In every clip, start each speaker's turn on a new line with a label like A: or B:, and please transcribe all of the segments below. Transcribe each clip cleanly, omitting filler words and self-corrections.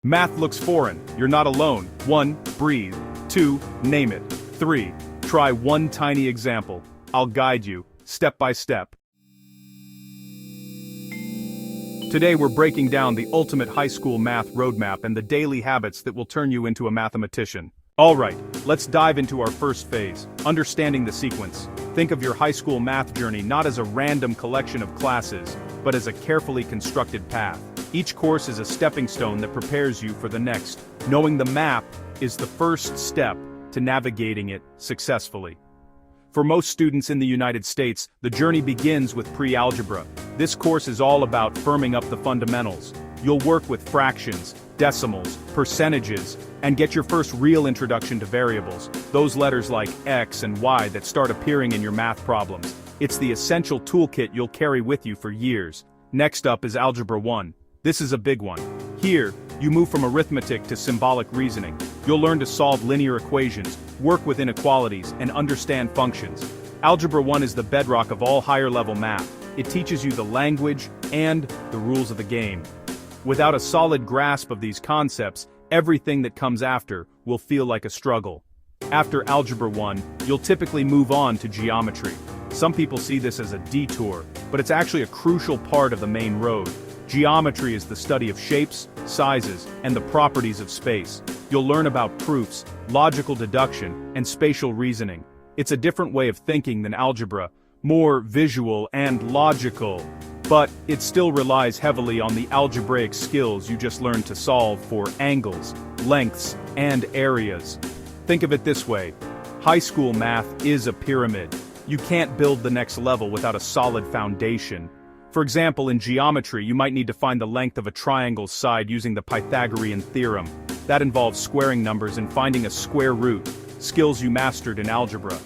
A: Math looks foreign, you're not alone. 1. Breathe. 2. Name it. 3. Try one tiny example. I'll guide you, step by step. Today we're breaking down the ultimate high school math roadmap and the daily habits that will turn you into a mathematician. Alright, let's dive into our first phase, understanding the sequence. Think of your high school math journey not as a random collection of classes, but as a carefully constructed path. Each course is a stepping stone that prepares you for the next. Knowing the map is the first step to navigating it successfully. For most students in the United States, the journey begins with pre-algebra. This course is all about firming up the fundamentals. You'll work with fractions, decimals, percentages, and get your first real introduction to variables, those letters like X and Y that start appearing in your math problems. It's the essential toolkit you'll carry with you for years. Next up is Algebra 1. This is a big one. Here, you move from arithmetic to symbolic reasoning. You'll learn to solve linear equations, work with inequalities, and understand functions. Algebra 1 is the bedrock of all higher-level math. It teaches you the language and the rules of the game. Without a solid grasp of these concepts, everything that comes after will feel like a struggle. After Algebra 1, you'll typically move on to geometry. Some people see this as a detour, but it's actually a crucial part of the main road. Geometry is the study of shapes, sizes, and the properties of space. You'll learn about proofs, logical deduction, and spatial reasoning. It's a different way of thinking than algebra, more visual and logical, but it still relies heavily on the algebraic skills you just learned to solve for angles, lengths, and areas. Think of it this way: high school math is a pyramid. You can't build the next level without a solid foundation. For example, in geometry, you might need to find the length of a triangle's side using the Pythagorean theorem. That involves squaring numbers and finding a square root, skills you mastered in algebra.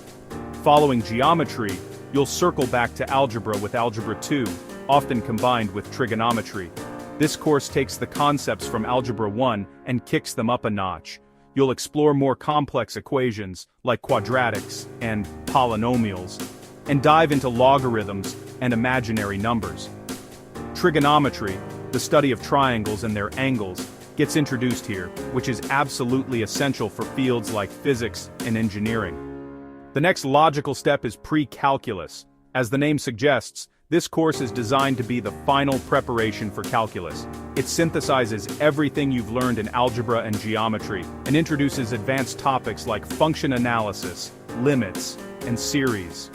A: Following geometry, you'll circle back to algebra with Algebra 2, often combined with trigonometry. This course takes the concepts from Algebra 1 and kicks them up a notch. You'll explore more complex equations, like quadratics and polynomials, and dive into logarithms and imaginary numbers. Trigonometry, the study of triangles and their angles, gets introduced here, which is absolutely essential for fields like physics and engineering. The next logical step is pre-calculus. As the name suggests, this course is designed to be the final preparation for calculus. It synthesizes everything you've learned in algebra and geometry, and introduces advanced topics like function analysis, limits, and series.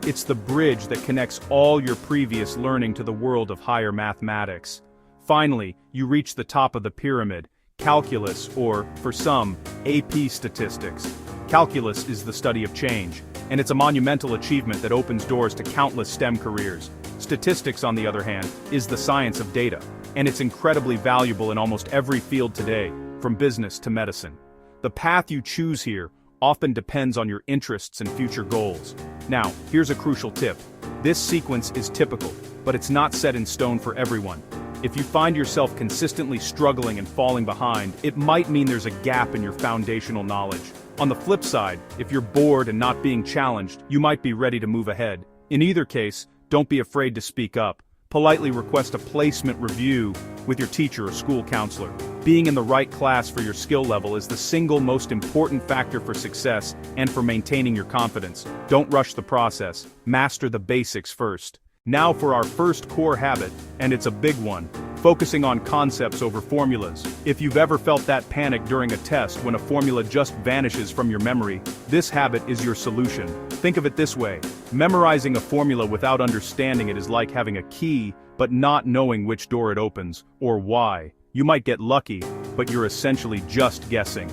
A: It's the bridge that connects all your previous learning to the world of higher mathematics. Finally, you reach the top of the pyramid, calculus, or, for some, AP statistics. Calculus is the study of change, and it's a monumental achievement that opens doors to countless STEM careers. Statistics, on the other hand, is the science of data, and it's incredibly valuable in almost every field today, from business to medicine. The path you choose here often depends on your interests and future goals. Now, here's a crucial tip. This sequence is typical, but it's not set in stone for everyone. If you find yourself consistently struggling and falling behind, it might mean there's a gap in your foundational knowledge. On the flip side, if you're bored and not being challenged, you might be ready to move ahead. In either case, don't be afraid to speak up. Politely request a placement review with your teacher or school counselor. Being in the right class for your skill level is the single most important factor for success and for maintaining your confidence. Don't rush the process. Master the basics first. Now for our first core habit, and it's a big one: focusing on concepts over formulas. If you've ever felt that panic during a test when a formula just vanishes from your memory, this habit is your solution. Think of it this way: memorizing a formula without understanding it is like having a key, but not knowing which door it opens, or why. You might get lucky, but you're essentially just guessing.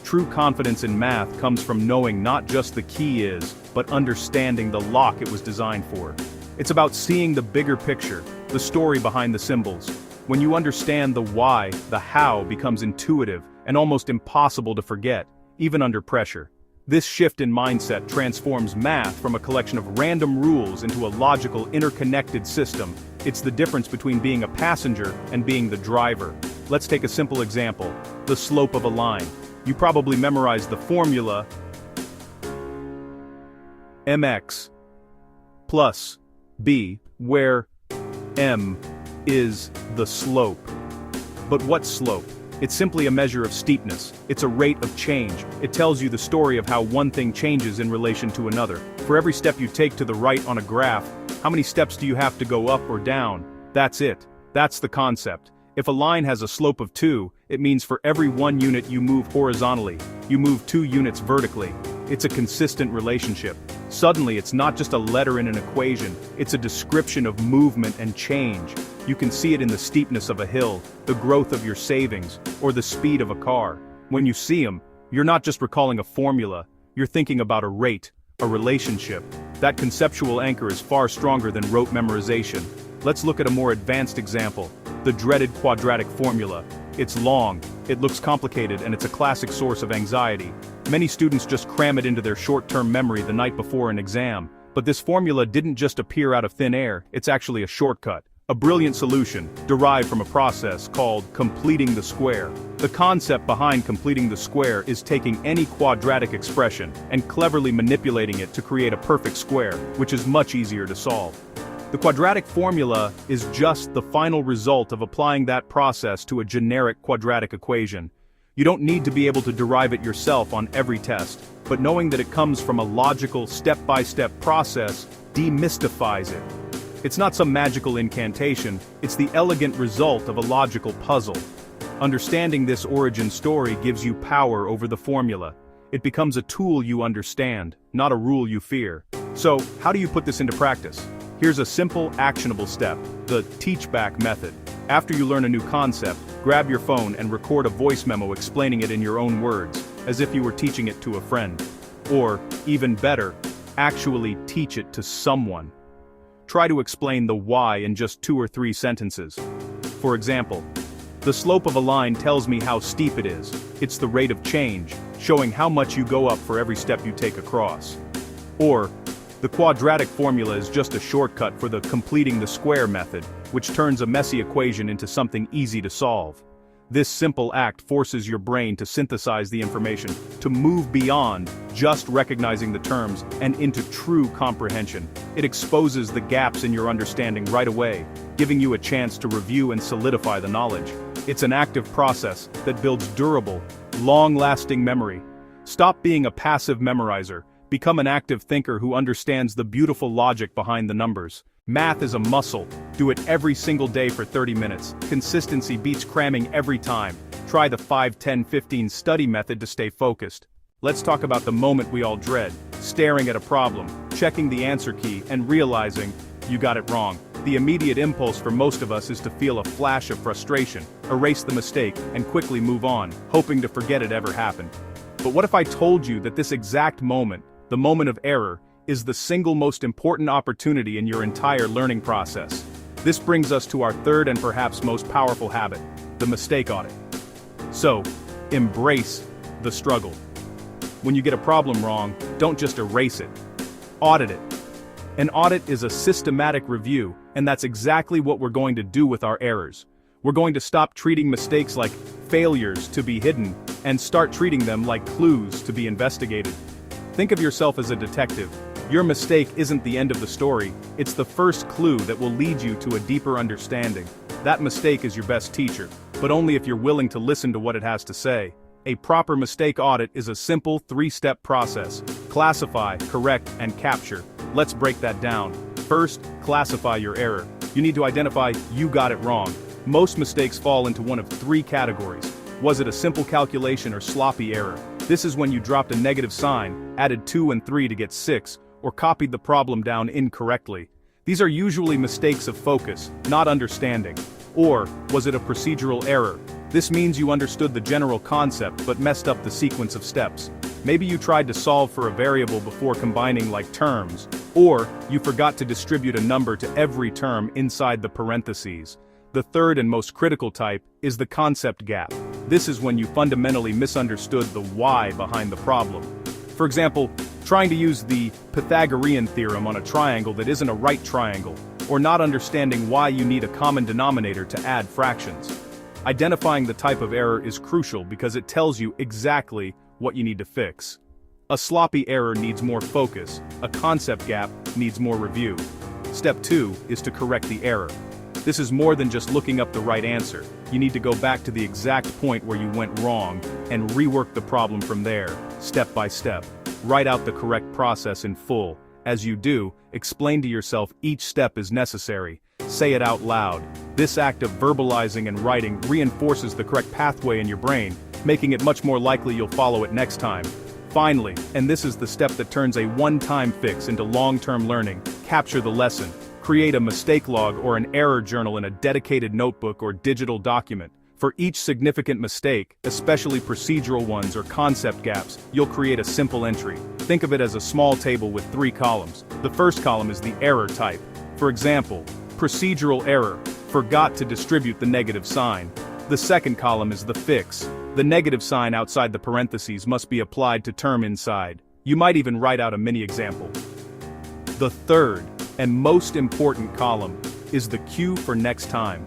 A: True confidence in math comes from knowing not just the key is, but understanding the lock it was designed for. It's about seeing the bigger picture, the story behind the symbols. When you understand the why, the how becomes intuitive and almost impossible to forget, even under pressure. This shift in mindset transforms math from a collection of random rules into a logical, interconnected system. It's the difference between being a passenger and being the driver. Let's take a simple example: the slope of a line. You probably memorized the formula mx plus b, where m is the slope. But what slope? It's simply a measure of steepness. It's a rate of change. It tells you the story of how one thing changes in relation to another. For every step you take to the right on a graph, how many steps do you have to go up or down? That's it. That's the concept. If a line has a slope of 2, it means for every 1 unit you move horizontally, you move 2 units vertically. It's a consistent relationship. Suddenly it's not just a letter in an equation, it's a description of movement and change. You can see it in the steepness of a hill, the growth of your savings, or the speed of a car. When you see them, you're not just recalling a formula, you're thinking about a rate, a relationship. That conceptual anchor is far stronger than rote memorization. Let's look at a more advanced example, the dreaded quadratic formula. It's long, it looks complicated, and it's a classic source of anxiety. Many students just cram it into their short-term memory the night before an exam. But this formula didn't just appear out of thin air, it's actually a shortcut. A brilliant solution, derived from a process called completing the square. The concept behind completing the square is taking any quadratic expression and cleverly manipulating it to create a perfect square, which is much easier to solve. The quadratic formula is just the final result of applying that process to a generic quadratic equation. You don't need to be able to derive it yourself on every test, but knowing that it comes from a logical, step-by-step process demystifies it. It's not some magical incantation, it's the elegant result of a logical puzzle. Understanding this origin story gives you power over the formula. It becomes a tool you understand, not a rule you fear. So, how do you put this into practice? Here's a simple, actionable step, the teach-back method. After you learn a new concept, grab your phone and record a voice memo explaining it in your own words, as if you were teaching it to a friend. Or, even better, actually teach it to someone. Try to explain the why in just 2 or 3 sentences. For example, the slope of a line tells me how steep it is. It's the rate of change, showing how much you go up for every step you take across. Or, the quadratic formula is just a shortcut for the completing the square method, which turns a messy equation into something easy to solve. This simple act forces your brain to synthesize the information, to move beyond just recognizing the terms and into true comprehension. It exposes the gaps in your understanding right away, giving you a chance to review and solidify the knowledge. It's an active process that builds durable, long-lasting memory. Stop being a passive memorizer. Become an active thinker who understands the beautiful logic behind the numbers. Math is a muscle. Do it every single day for 30 minutes. Consistency beats cramming every time. Try the 5-10-15 study method to stay focused. Let's talk about the moment we all dread, staring at a problem, checking the answer key, and realizing you got it wrong. The immediate impulse for most of us is to feel a flash of frustration, erase the mistake, and quickly move on, hoping to forget it ever happened. But what if I told you that this exact moment, the moment of error, is the single most important opportunity in your entire learning process? This brings us to our third and perhaps most powerful habit, the mistake audit. So, embrace the struggle. When you get a problem wrong, don't just erase it. Audit it. An audit is a systematic review, and that's exactly what we're going to do with our errors. We're going to stop treating mistakes like failures to be hidden, and start treating them like clues to be investigated. Think of yourself as a detective. Your mistake isn't the end of the story, it's the first clue that will lead you to a deeper understanding. That mistake is your best teacher, but only if you're willing to listen to what it has to say. A proper mistake audit is a simple 3-step process: classify, correct, and capture. Let's break that down. First, classify your error. You need to identify you got it wrong. Most mistakes fall into one of 3 categories. Was it a simple calculation or sloppy error? This is when you dropped a negative sign, added 2 and 3 to get 6, or copied the problem down incorrectly. These are usually mistakes of focus, not understanding. Or, was it a procedural error? This means you understood the general concept but messed up the sequence of steps. Maybe you tried to solve for a variable before combining like terms, or you forgot to distribute a number to every term inside the parentheses. The third and most critical type is the concept gap. This is when you fundamentally misunderstood the why behind the problem. For example, trying to use the Pythagorean theorem on a triangle that isn't a right triangle, or not understanding why you need a common denominator to add fractions. Identifying the type of error is crucial because it tells you exactly what you need to fix. A sloppy error needs more focus, a concept gap needs more review. Step 2 is to correct the error. This is more than just looking up the right answer. You need to go back to the exact point where you went wrong and rework the problem from there, step by step. Write out the correct process in full. As you do, explain to yourself each step is necessary. Say it out loud. This act of verbalizing and writing reinforces the correct pathway in your brain, making it much more likely you'll follow it next time. Finally, and this is the step that turns a one-time fix into long-term learning, capture the lesson. Create a mistake log or an error journal in a dedicated notebook or digital document. For each significant mistake, especially procedural ones or concept gaps, you'll create a simple entry. Think of it as a small table with 3 columns. The first column is the error type. For example, procedural error, forgot to distribute the negative sign. The second column is the fix. The negative sign outside the parentheses must be applied to term inside. You might even write out a mini example. The third, and most important column, is the cue for next time.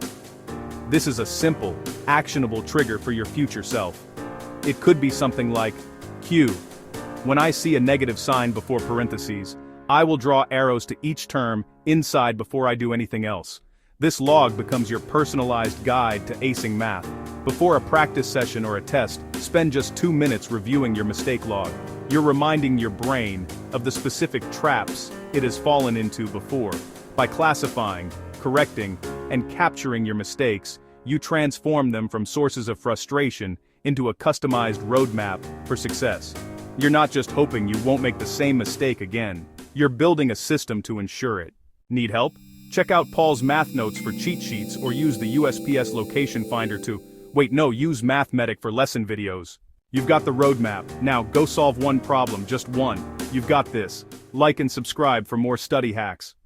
A: This is a simple, actionable trigger for your future self. It could be something like, cue. When I see a negative sign before parentheses, I will draw arrows to each term inside before I do anything else. This log becomes your personalized guide to acing math. Before a practice session or a test, spend just 2 minutes reviewing your mistake log. You're reminding your brain of the specific traps it has fallen into before. By classifying, correcting, and capturing your mistakes, you transform them from sources of frustration into a customized roadmap for success. You're not just hoping you won't make the same mistake again. You're building a system to ensure it. Need help? Check out Paul's math notes for cheat sheets or use the USPS location finder to use Mathematic for lesson videos. You've got the roadmap. Now go solve one problem, just one. You've got this. Like and subscribe for more study hacks.